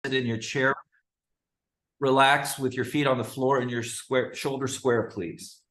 Sit in your chair. Relax with your feet on the floor and your shoulder square, please.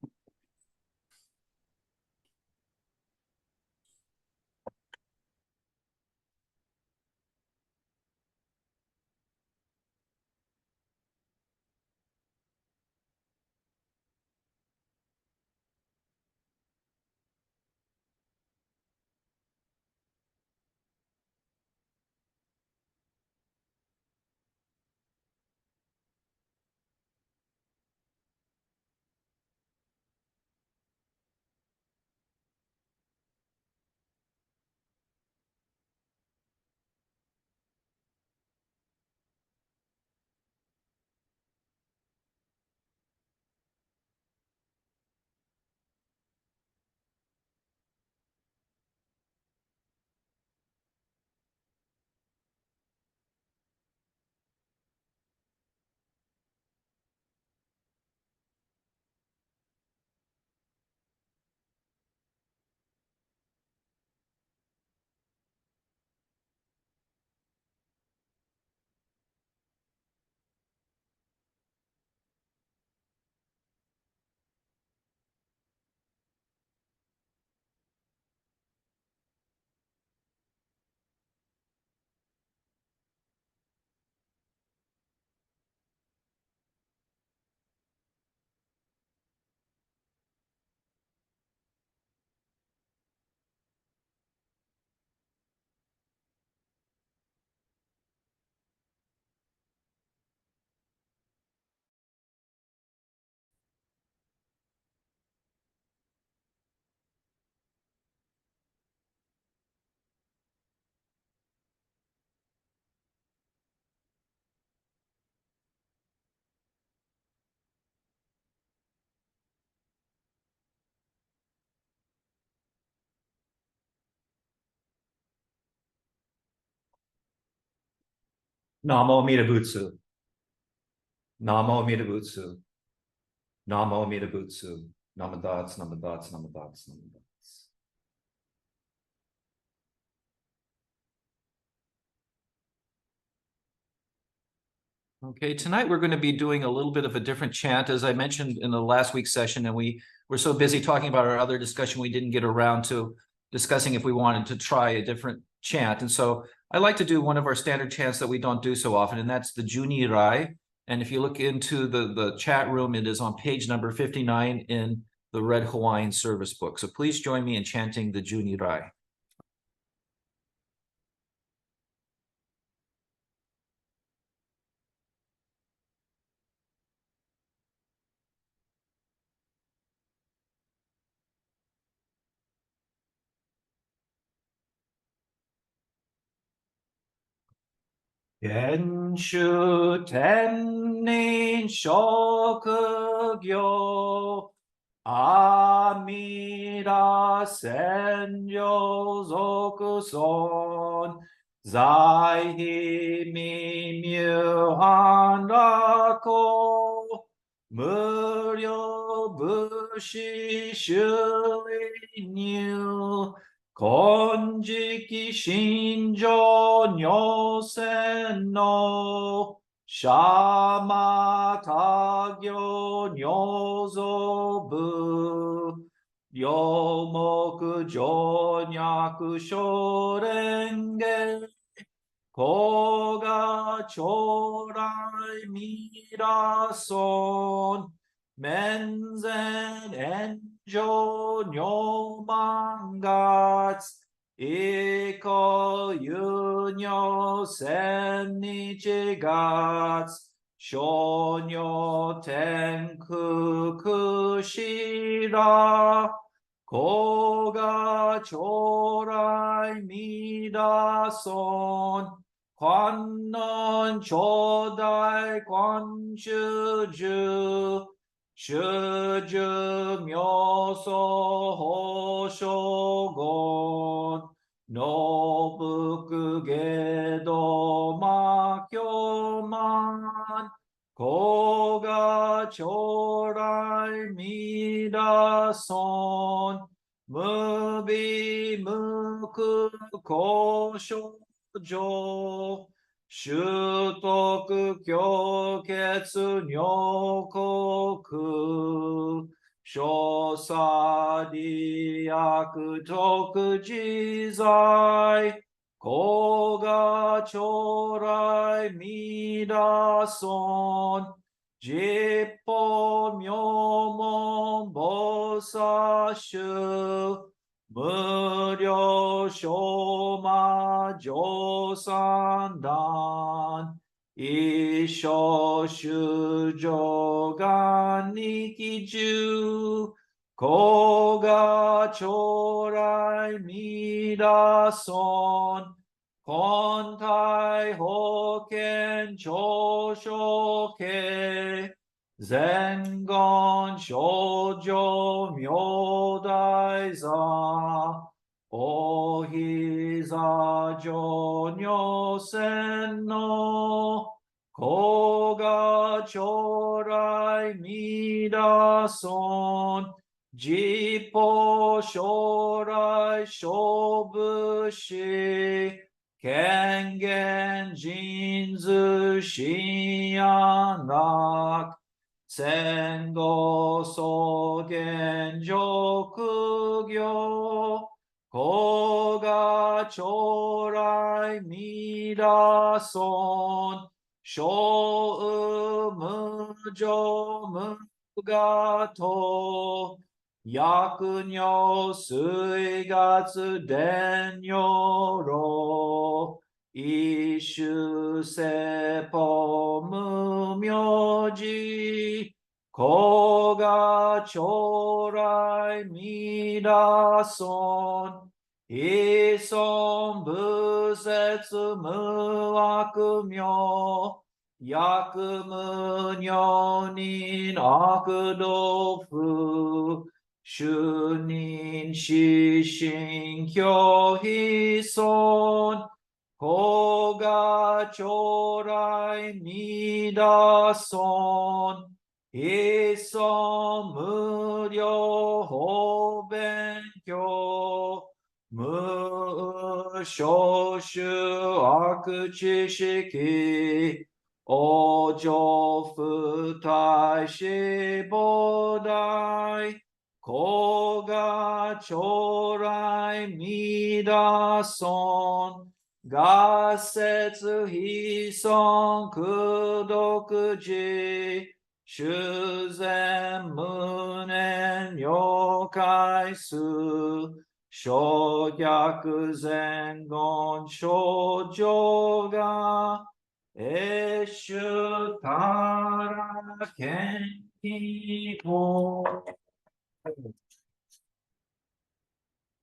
Namo Amida Butsu. Namo Amida Butsu. Namo Amida Butsu. Namadats, namadats, namadats, namadats. Okay, tonight we're going to be doing a little bit of a different chant, as I mentioned in the last week's session, and we were so busy talking about our other discussion, we didn't get around to discussing if we wanted to try a different chant. And so I like to do one of our standard chants that we don't do so often, and that's the Juni Rai. And if you look into the chat room, it is on page number 59 in the Red Hawaiian Service book. So please join me in chanting the Juni Rai. Genshu Tennin Shokugyo Amida Senyo Zokuson Zaihi Mimyu Handako Muryo Bushi Shui Nyu Konjiki Shinjo Nyosen no Shama Tagyo Nyozobu Yomoku Jonyaku Shorenge Koga Chorai Mirason Menzen Enjo Nyomangats Iko Yunyo Senichigats Shonyo Tenku Kushira Koga Chorai Midason Kwanon Chodai Kwan Shuju Shuju Myoso Hoshogon Nobuku Gedo Makyoman Koga Chorai Midason Mubi Muku Kosho Jo 習得強決女国少佐利悪徳自在公が将来見出損実法名門菩薩衆無料小魔上三段一生修上願に基中公が将来見出損本体保険長所系前言少女明大座おひざ上女戦の子が将来見出損実法将来勝負し権限人図深安楽戦後草原上業子が将来見出損小無常無我と薬尿水月伝尿炉一種世法無名字子が将来見出損一損無説無悪名薬無女人悪道夫主任死神拒否損子が将来見出損一損無料法勉強無少種悪知識往生不体死菩提子が将来見出損合説非損功徳寺修善無念了解数小逆前言症状が永種たら研究を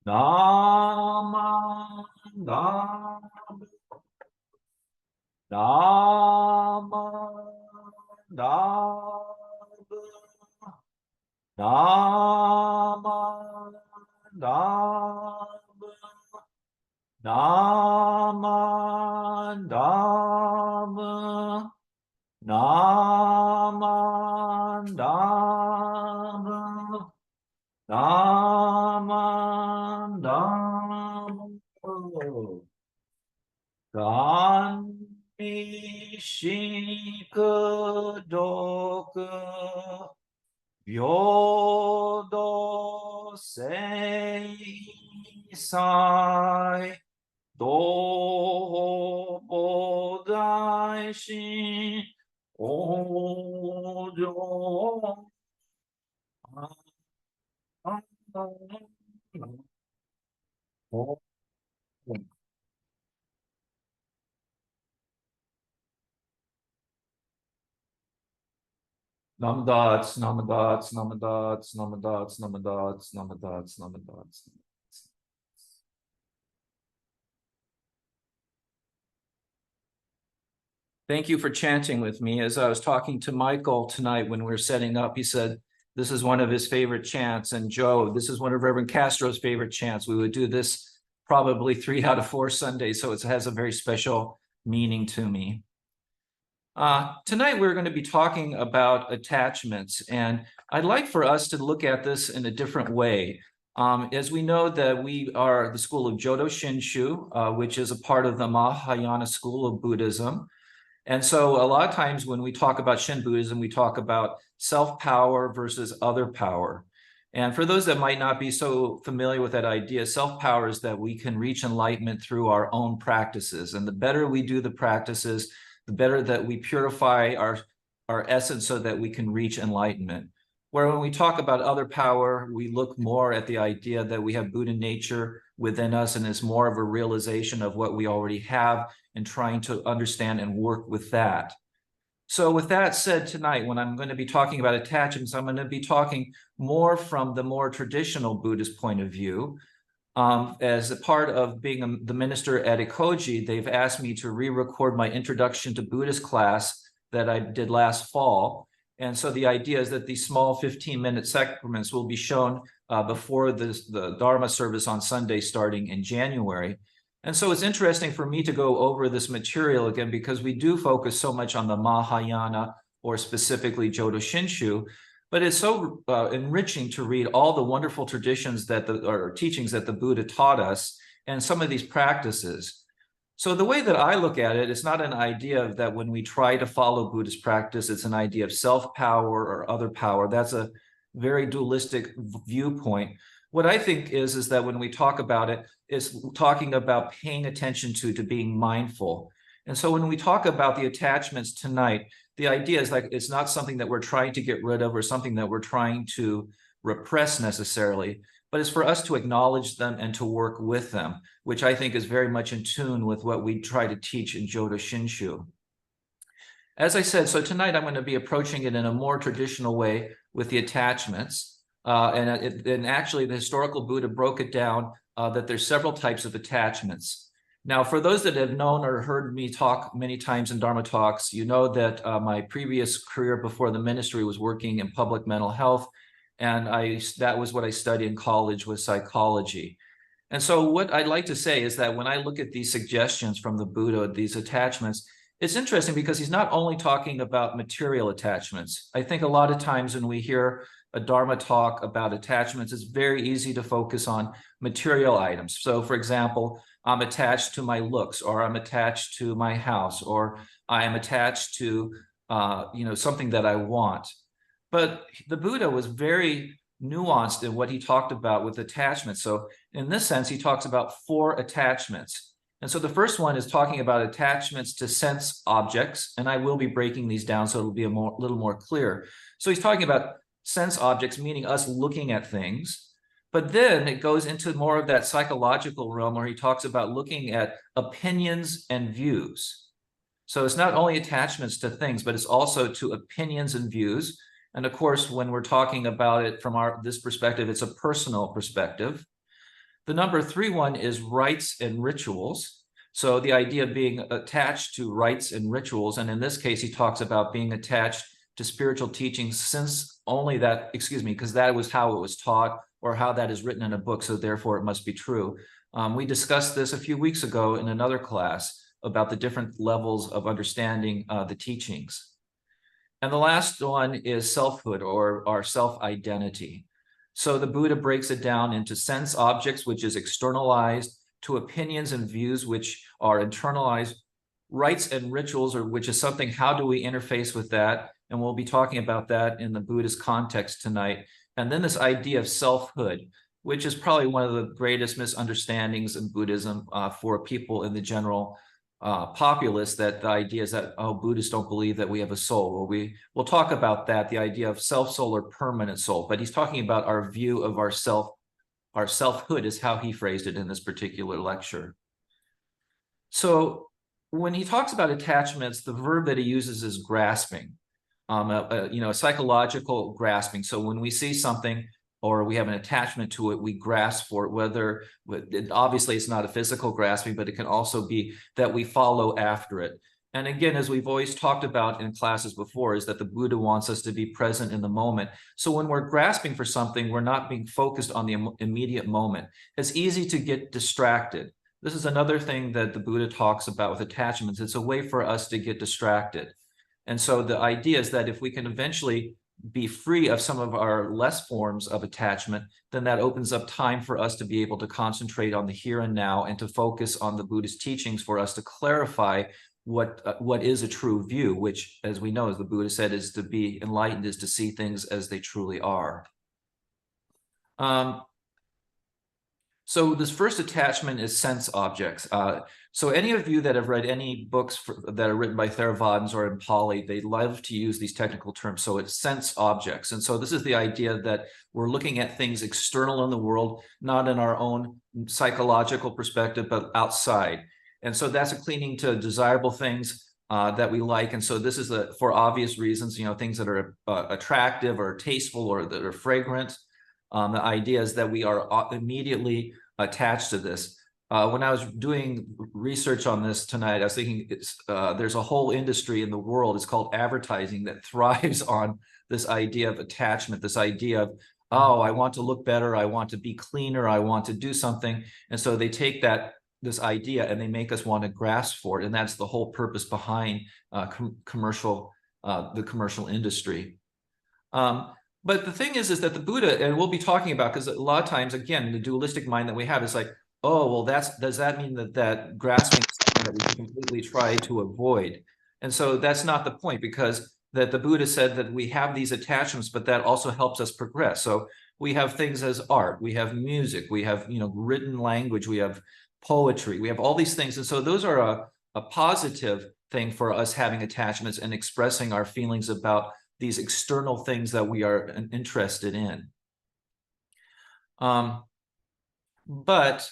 ナマダナマダブナマダブナマダブナマダブナマダブ願未しく読平等正祭同法大神往生Namadats, namadats, namadats, namadats, namadats, namadats, namadats. Thank you for chanting with me. As I was talking to Michael tonight when we were setting up, he said this is one of his favorite chants. And Joe, this is one of Reverend Castro's favorite chants. We would do this probably 3 out of 4 Sundays, so it has a very special meaning to me. Tonight, we're going to be talking about attachments, and I'd like for us to look at this in a different way. As we know that we are the school of Jodo Shinshu, which is a part of the Mahayana school of Buddhism. And so a lot of times when we talk about Shin Buddhism, we talk about self-power versus other power. And for those that might not be so familiar with that idea, self-power is that we can reach enlightenment through our own practices. And the better we do the practices, the better that we purify our essence so that we can reach enlightenment. Where when we talk about other power, we look more at the idea that we have Buddha nature within us, and it's more of a realization of what we already have and trying to understand and work with that. So with that said, tonight, when I'm going to be talking about attachments, I'm going to be talking more from the more traditional Buddhist point of view. As a part of being the minister at Ekoji, they've asked me to re-record my Introduction to Buddhist class that I did last fall. And so the idea is that these small 15-minute segments will be shown before the Dharma service on Sunday starting in January. And so it's interesting for me to go over this material again, because we do focus so much on the Mahayana, or specifically Jodo Shinshu, but it's so enriching to read all the wonderful traditions that or teachings that the Buddha taught us and some of these practices. So the way that I look at it, it's not an idea that when we try to follow Buddhist practice, it's an idea of self-power or other power. That's a very dualistic viewpoint. What I think is that when we talk about it, it's talking about paying attention to being mindful. And so when we talk about the attachments tonight, the idea is like it's not something that we're trying to get rid of or something that we're trying to repress necessarily, but it's for us to acknowledge them and to work with them, which I think is very much in tune with what we try to teach in Jodo Shinshu. As I said, so tonight I'm going to be approaching it in a more traditional way with the attachments. And actually the historical Buddha broke it down that there's several types of attachments. Now, for those that have known or heard me talk many times in Dharma talks, you know that my previous career before the ministry was working in public mental health. And that was what I studied in college, was psychology. And so what I'd like to say is that when I look at these suggestions from the Buddha, these attachments, it's interesting because he's not only talking about material attachments. I think a lot of times when we hear a Dharma talk about attachments, it's very easy to focus on material items. So for example, I'm attached to my looks, or I'm attached to my house, or I am attached to something that I want. But the Buddha was very nuanced in what he talked about with attachments. So in this sense, he talks about 4 attachments. And so the first one is talking about attachments to sense objects, and I will be breaking these down so it'll be little more clear. So he's talking about sense objects, meaning us looking at things. But then it goes into more of that psychological realm where he talks about looking at opinions and views. So it's not only attachments to things, but it's also to opinions and views. And of course, when we're talking about it from this perspective, it's a personal perspective. The number 3 one is rites and rituals. So the idea of being attached to rites and rituals. And in this case, he talks about being attached to spiritual teachings since only that, because that was how it was taught or how that is written in a book. So therefore it must be true. We discussed this a few weeks ago in another class about the different levels of understanding the teachings. And the last one is selfhood, or our self-identity. So the Buddha breaks it down into sense objects, which is externalized, to opinions and views, which are internalized, rites and rituals, or which is something, how do we interface with that? And we'll be talking about that in the Buddhist context tonight. And then this idea of selfhood, which is probably one of the greatest misunderstandings in Buddhism for people in the general populace, that the idea is that, oh, Buddhists don't believe that we have a soul. Well, we'll talk about that, the idea of self-soul or permanent soul, but he's talking about our view of ourself. Our selfhood is how he phrased it in this particular lecture. So when he talks about attachments, the verb that he uses is grasping, a psychological grasping. So when we see something or we have an attachment to it, we grasp for it, obviously it's not a physical grasping, but it can also be that we follow after it. And again, as we've always talked about in classes before, is that the Buddha wants us to be present in the moment. So when we're grasping for something, we're not being focused on the immediate moment. It's easy to get distracted. This is another thing that the Buddha talks about with attachments. It's a way for us to get distracted. And so the idea is that if we can eventually be free of some of our less forms of attachment, then that opens up time for us to be able to concentrate on the here and now and to focus on the Buddhist teachings for us to clarify what is a true view, which, as we know, as the Buddha said, is to be enlightened, is to see things as they truly are. So this first attachment is sense objects. So any of you that have read any books that are written by Theravadins or in Pali, they love to use these technical terms. So it's sense objects. And so this is the idea that we're looking at things external in the world, not in our own psychological perspective, but outside. And so that's a cleaning to desirable things that we like. And so this is for obvious reasons, things that are attractive or tasteful or that are fragrant. The idea is that we are immediately attached to this. When I was doing research on this tonight, I was thinking there's a whole industry in the world, it's called advertising, that thrives on this idea of attachment, this idea of, oh, I want to look better, I want to be cleaner, I want to do something. And so they take this idea and they make us want to grasp for it. And that's the whole purpose behind the commercial industry. But the thing is that the Buddha, and we'll be talking about, because a lot of times, again, the dualistic mind that we have is like, oh, well, does that mean that grasping is something that we should completely try to avoid? And so that's not the point, because that the Buddha said that we have these attachments, but that also helps us progress. So we have things as art, we have music, we have, written language, we have poetry, we have all these things. And so those are a positive thing for us having attachments and expressing our feelings about these external things that we are interested in. But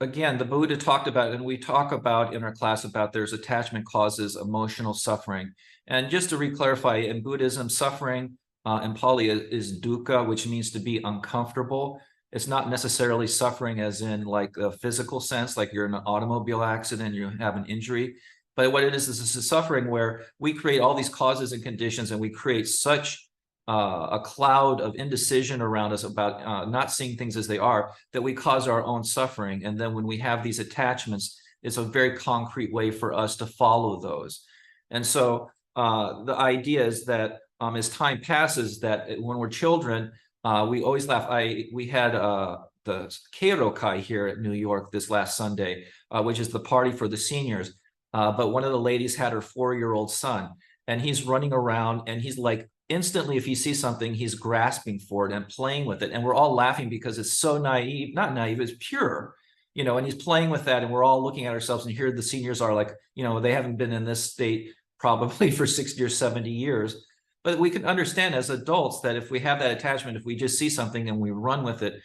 again, the Buddha talked about, and we talk about in our class about there's attachment causes emotional suffering. And just to re-clarify, in Buddhism, suffering in Pali is dukkha, which means to be uncomfortable. It's not necessarily suffering as in like a physical sense, like you're in an automobile accident, you have an injury. But what it is a suffering where we create all these causes and conditions, and we create such a cloud of indecision around us about not seeing things as they are, that we cause our own suffering. And then when we have these attachments, it's a very concrete way for us to follow those. And so the idea is that as time passes, that when we're children, we always laugh. We had the Keirokai here at New York this last Sunday, which is the party for the seniors. But one of the ladies had her 4-year-old son, and he's running around, and he's like, instantly, if he sees something, he's grasping for it and playing with it. And we're all laughing because it's so naive, not naive, it's pure, and he's playing with that. And we're all looking at ourselves, and here the seniors are like, they haven't been in this state probably for 60 or 70 years. But we can understand as adults that if we have that attachment, if we just see something and we run with it,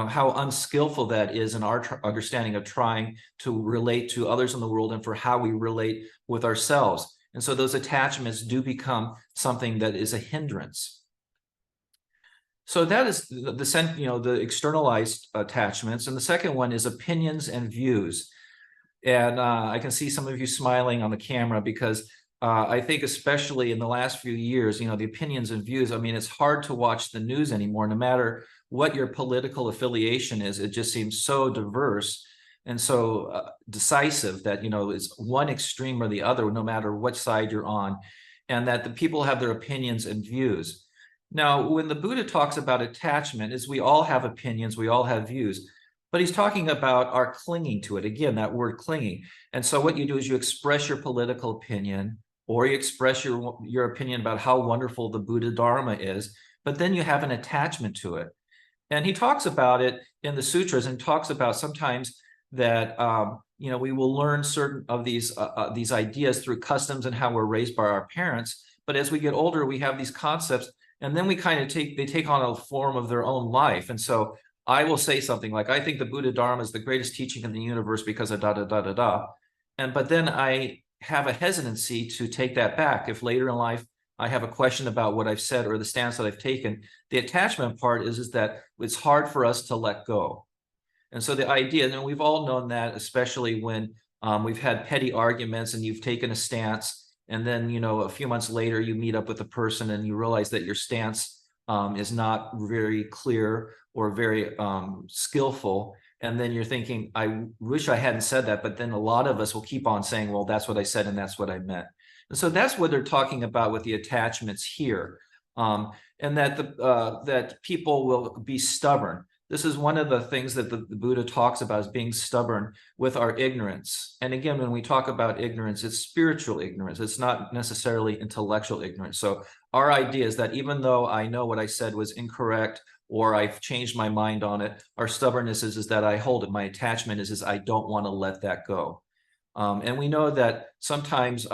how unskillful that is in our understanding of trying to relate to others in the world and for how we relate with ourselves. And so those attachments do become something that is a hindrance. So that is the externalized attachments. And the second one is opinions and views. And I can see some of you smiling on the camera because I think especially in the last few years, the opinions and views, I mean, it's hard to watch the news anymore, no matter what your political affiliation is. It just seems so diverse and so decisive that, it's one extreme or the other, no matter what side you're on, and that the people have their opinions and views. Now, when the Buddha talks about attachment, is we all have opinions, we all have views, but he's talking about our clinging to it. Again, that word clinging. And so what you do is you express your political opinion, or you express your opinion about how wonderful the Buddha Dharma is, but then you have an attachment to it. And he talks about it in the sutras, and talks about sometimes that we will learn certain of these ideas through customs and how we're raised by our parents. But as we get older, we have these concepts, and then we kind of take on a form of their own life. And so I will say something like, I think the Buddha Dharma is the greatest teaching in the universe because of da da da da da. But then I have a hesitancy to take that back. If later in life I have a question about what I've said or the stance that I've taken, the attachment part is that it's hard for us to let go. And so the idea, and we've all known that, especially when we've had petty arguments and you've taken a stance, and then, a few months later you meet up with a person and you realize that your stance is not very clear or very skillful. And then you're thinking, I wish I hadn't said that. But then a lot of us will keep on saying, well, that's what I said and that's what I meant. And so that's what they're talking about with the attachments here. and that that people will be stubborn. This is one of the things that the Buddha talks about, is being stubborn with our ignorance. And again, when we talk about ignorance, it's spiritual ignorance. It's not necessarily intellectual ignorance. So our idea is that even though I know what I said was incorrect, or I've changed my mind on it, our stubbornness is that I hold it. My attachment is I don't want to let that go. And we know that sometimes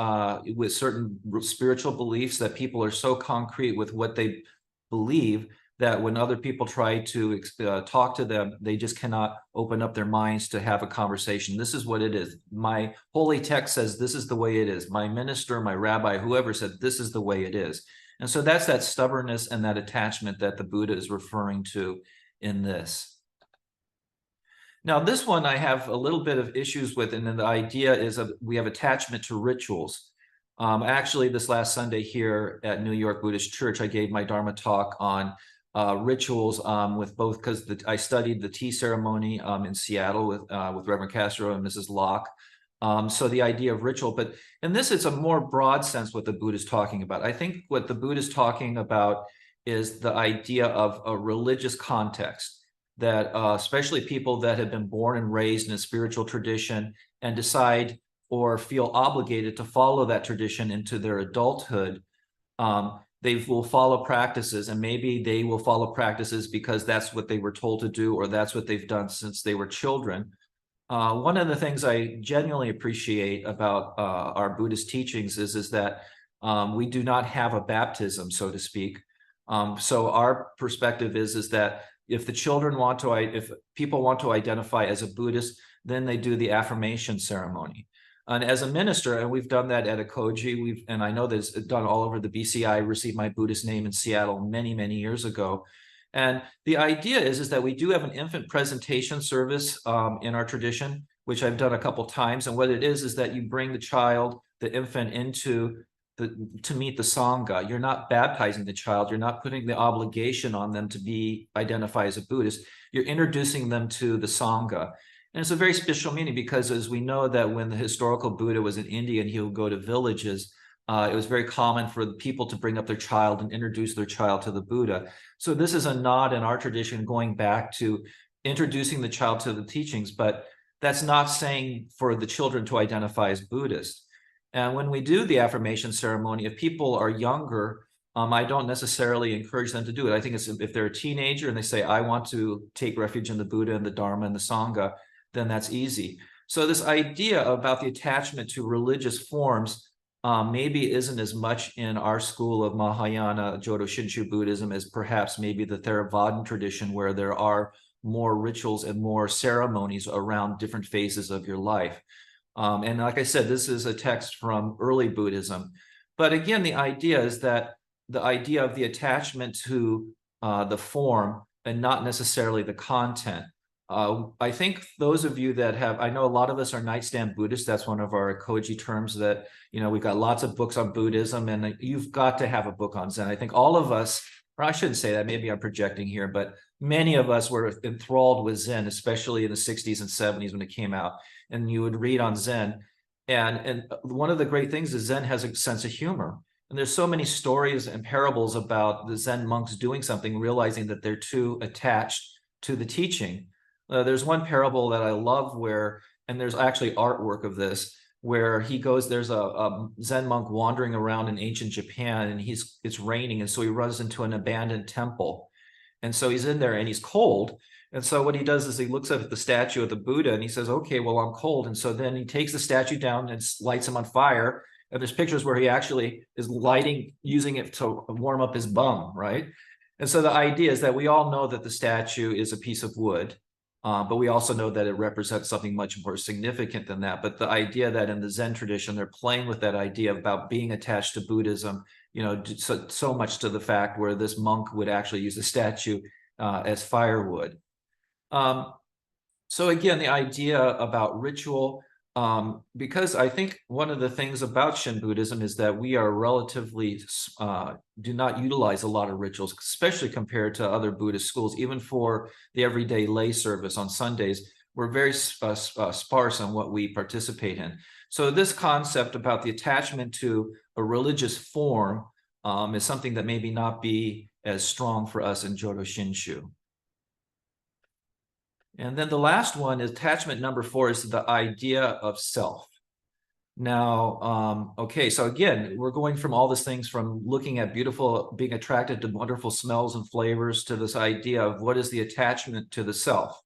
with certain spiritual beliefs, that people are so concrete with what they believe that when other people try to talk to them, they just cannot open up their minds to have a conversation. This is what it is. My holy text says this is the way it is. My minister, my rabbi, whoever said this is the way it is. And so that's that stubbornness and that attachment that the Buddha is referring to in this. Now, this one I have a little bit of issues with, and then the idea is we have attachment to rituals. Actually, this last Sunday here at New York Buddhist Church, I gave my Dharma talk on rituals with both, because I studied the tea ceremony in Seattle with Reverend Castro and Mrs. Locke. So the idea of ritual, but in this, it's a more broad sense what the Buddha is talking about. I think what the Buddha is talking about is the idea of a religious context, that especially people that have been born and raised in a spiritual tradition and decide or feel obligated to follow that tradition into their adulthood, they will follow practices, and maybe they will follow practices because that's what they were told to do, or that's what they've done since they were children. One of the things I genuinely appreciate about our Buddhist teachings is that we do not have a baptism, so to speak. So our perspective is that if the children want to, if people want to identify as a Buddhist, then they do the affirmation ceremony. And as a minister, and we've done that at Ekoji, and I know that it's done all over the BC. I received my Buddhist name in Seattle many, many years ago. And the idea is that we do have an infant presentation service in our tradition, which I've done a couple times. And what it is that you bring the child, the infant, into to meet the Sangha. You're not baptizing the child. You're not putting the obligation on them to be identified as a Buddhist. You're introducing them to the Sangha. And it's a very special meaning, because as we know that when the historical Buddha was in India and he would go to villages, it was very common for the people to bring up their child and introduce their child to the Buddha. So this is a nod in our tradition going back to introducing the child to the teachings, but that's not saying for the children to identify as Buddhist. And when we do the affirmation ceremony, if people are younger, I don't necessarily encourage them to do it. I think it's if they're a teenager and they say, I want to take refuge in the Buddha and the Dharma and the Sangha, then that's easy. So this idea about the attachment to religious forms maybe isn't as much in our school of Mahayana Jodo Shinshu Buddhism as perhaps maybe the Theravadan tradition, where there are more rituals and more ceremonies around different phases of your life. And like I said, this is a text from early Buddhism. But again, the idea is that the idea of the attachment to the form and not necessarily the content. I think those of you that have, I know a lot of us are nightstand Buddhists. That's one of our Ekoji terms that, you know, we've got lots of books on Buddhism, and you've got to have a book on Zen. I think all of us, or I shouldn't say that, maybe I'm projecting here, but many of us were enthralled with Zen, especially in the 60s and 70s when it came out. And you would read on Zen. And one of the great things is Zen has a sense of humor. And there's so many stories and parables about the Zen monks doing something, realizing that they're too attached to the teaching. There's one parable that I love where, and there's actually artwork of this, where he goes, there's a Zen monk wandering around in ancient Japan, and it's raining. And so he runs into an abandoned temple. And so he's in there and he's cold. And so what he does is he looks up at the statue of the Buddha and he says, okay, well, I'm cold. And so then he takes the statue down and lights him on fire. And there's pictures where he actually is using it to warm up his bum, right? And so the idea is that we all know that the statue is a piece of wood, but we also know that it represents something much more significant than that. But the idea that in the Zen tradition, they're playing with that idea about being attached to Buddhism, you know, so much to the fact where this monk would actually use the statue as firewood. So again, the idea about ritual, because I think one of the things about Shin Buddhism is that we are relatively, do not utilize a lot of rituals, especially compared to other Buddhist schools. Even for the everyday lay service on Sundays, we're very sparse on what we participate in. So this concept about the attachment to a religious form is something that maybe not be as strong for us in Jodo Shinshu. And then the last one is attachment number 4 is the idea of self. Now, okay, so again, we're going from all these things from looking at beautiful, being attracted to wonderful smells and flavors to this idea of what is the attachment to the self.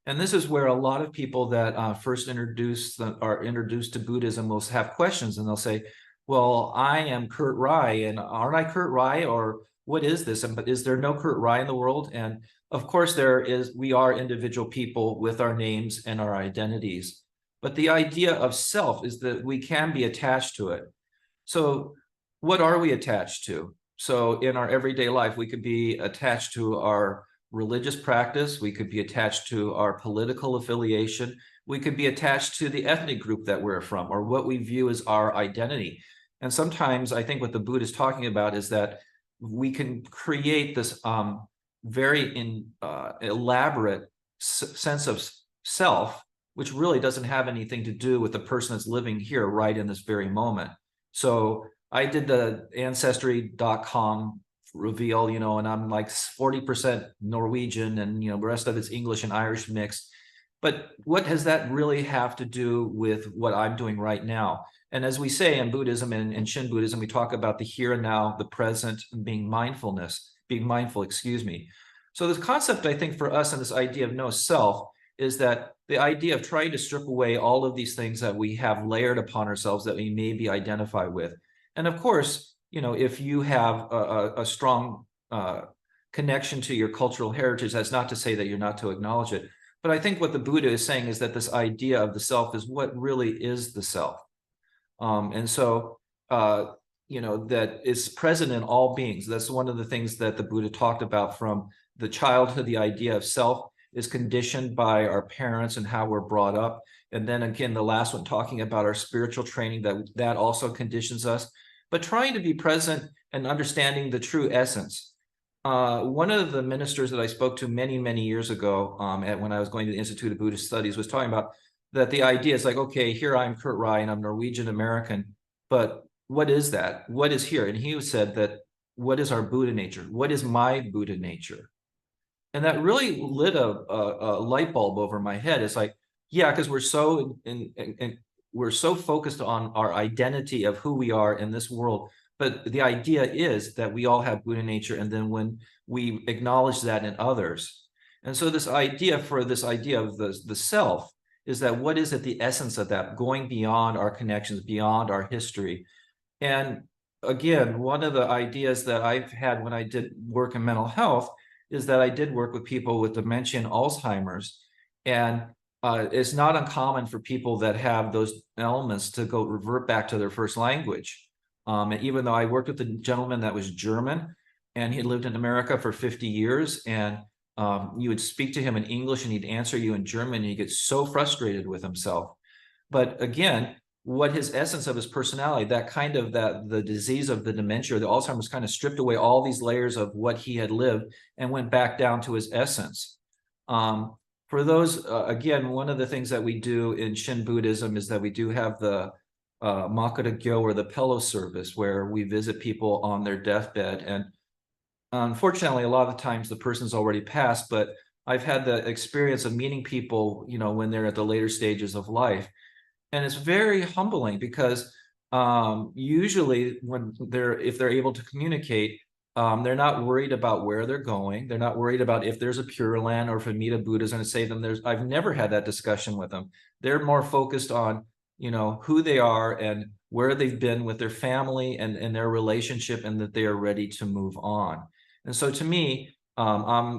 And this is where a lot of people that first are introduced to Buddhism will have questions, and they'll say, well, I am Kurt Rai, and aren't I Kurt Rai, or what is this? But is there no Kurt Rai in the world? And of course we are individual people with our names and our identities. But the idea of self is that we can be attached to it. So what are we attached to? So in our everyday life, we could be attached to our religious practice. We could be attached to our political affiliation. We could be attached to the ethnic group that we're from, or what we view as our identity. And sometimes I think what the Buddha is talking about is that we can create this very elaborate sense of self, which really doesn't have anything to do with the person that's living here right in this very moment. So I did the Ancestry.com reveal, and I'm like 40% Norwegian, and the rest of it's English and Irish mixed. But what does that really have to do with what I'm doing right now? And as we say in Buddhism and Shin Buddhism, we talk about the here and now, the present, and being mindful, excuse me. So this concept, I think, for us and this idea of no self is that the idea of trying to strip away all of these things that we have layered upon ourselves that we maybe identify with. And of course, if you have a strong connection to your cultural heritage, that's not to say that you're not to acknowledge it. But I think what the Buddha is saying is that this idea of the self is what really is the self. And so, that is present in all beings. That's one of the things that the Buddha talked about from the childhood. The idea of self is conditioned by our parents and how we're brought up. And then again, the last one talking about our spiritual training, that also conditions us. But trying to be present and understanding the true essence. One of the ministers that I spoke to many, many years ago when I was going to the Institute of Buddhist Studies was talking about that the idea is like, okay, here I'm Kurt Rai and I'm Norwegian American, but what is that? What is here? And he said that, what is our Buddha nature? What is my Buddha nature? And that really lit a light bulb over my head. It's like, yeah, because we're so focused on our identity of who we are in this world. But the idea is that we all have Buddha nature, and then when we acknowledge that in others. And so this idea of the self is that what is at the essence of that, going beyond our connections, beyond our history. And again, one of the ideas that I've had when I did work in mental health is that I did work with people with dementia and Alzheimer's. And it's not uncommon for people that have those elements to revert back to their first language. And even though I worked with a gentleman that was German, and he lived in America for 50 years, and you would speak to him in English and he'd answer you in German, and he'd get so frustrated with himself. But again, what his essence of his personality, the disease of the dementia, the Alzheimer's kind of stripped away all these layers of what he had lived and went back down to his essence. For those, again, one of the things that we do in Shin Buddhism is that we do have the Makara Gyo, or the pillow service, where we visit people on their deathbed. And unfortunately, a lot of the times the person's already passed, but I've had the experience of meeting people, when they're at the later stages of life. And it's very humbling because usually if they're able to communicate, they're not worried about where they're going. They're not worried about if there's a Pure Land or if Amida Buddha is going to save them. I've never had that discussion with them. They're more focused on, who they are and where they've been with their family and their relationship, and that they are ready to move on. And so to me,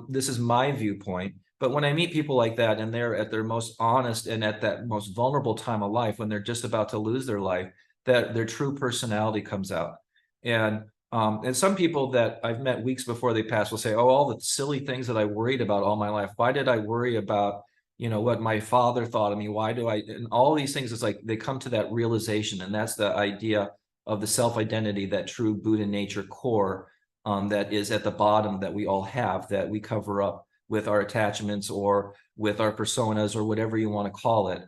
this is my viewpoint. But when I meet people like that, and they're at their most honest and at that most vulnerable time of life, when they're just about to lose their life, that their true personality comes out. And some people that I've met weeks before they pass will say, oh, all the silly things that I worried about all my life. Why did I worry about, what my father thought of me? Why do I, and all these things, it's like they come to that realization. And that's the idea of the self-identity, that true Buddha nature core that is at the bottom, that we all have, that we cover up with our attachments or with our personas or whatever you want to call it.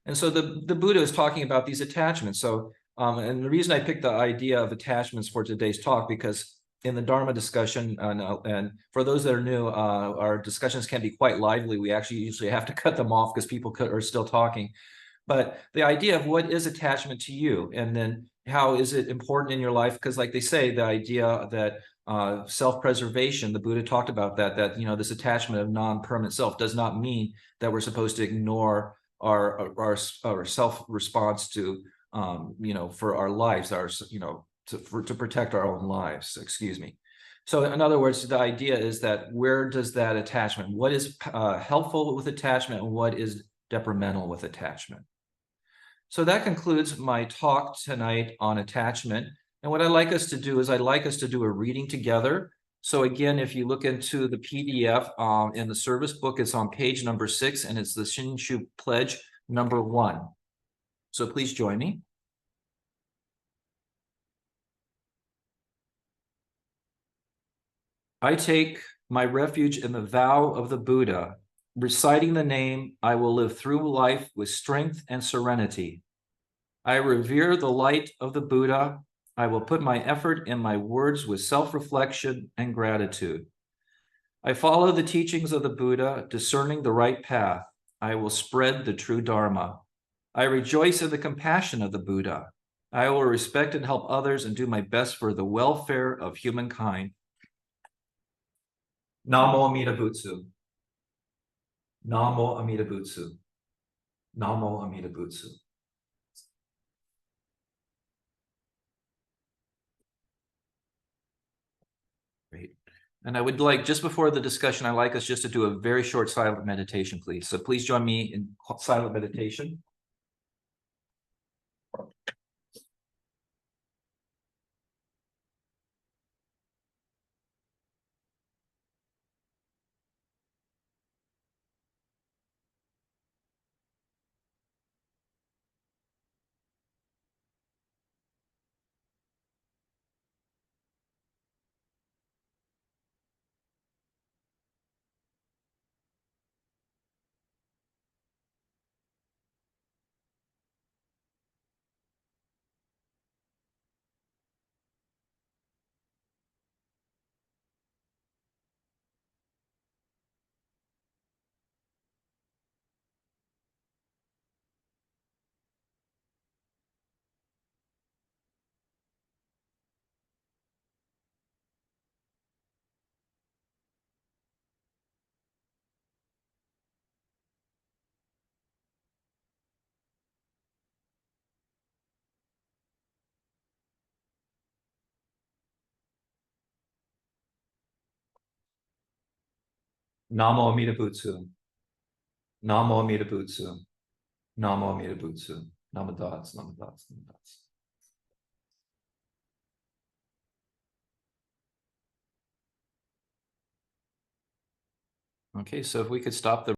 And so the Buddha is talking about these attachments. So And the reason I picked the idea of attachments for today's talk, because in the Dharma discussion, and for those that are new, our discussions can be quite lively. We actually usually have to cut them off because people are still talking. But the idea of what is attachment to you, and then how is it important in your life? Because like they say, the idea that self-preservation, the Buddha talked about that, this attachment of non-permanent self does not mean that we're supposed to ignore our self-response to, for our lives, to protect our own lives, excuse me. So in other words, the idea is that where does that attachment, what is helpful with attachment and what is detrimental with attachment? So that concludes my talk tonight on attachment. And what I'd like us to do is I'd like us to do a reading together. So again, if you look into the PDF in the service book, it's on page number 6, and it's the Shin Pledge number 1. So please join me. I take my refuge in the vow of the Buddha. Reciting the name, I will live through life with strength and serenity. I revere the light of the Buddha. I will put my effort in my words with self-reflection and gratitude. I follow the teachings of the Buddha, discerning the right path. I will spread the true Dharma. I rejoice in the compassion of the Buddha. I will respect and help others and do my best for the welfare of humankind. Namo Amida Butsu. Namo Amida Butsu. Namo Amida Butsu. Great. And I would like, just before the discussion, I'd like us just to do a very short silent meditation, please. So please join me in silent meditation. Namo Amida Butsu. Namo Amida Butsu. Namo Amida Butsu. Namadats, namadats, namadats. Okay, so if we could stop the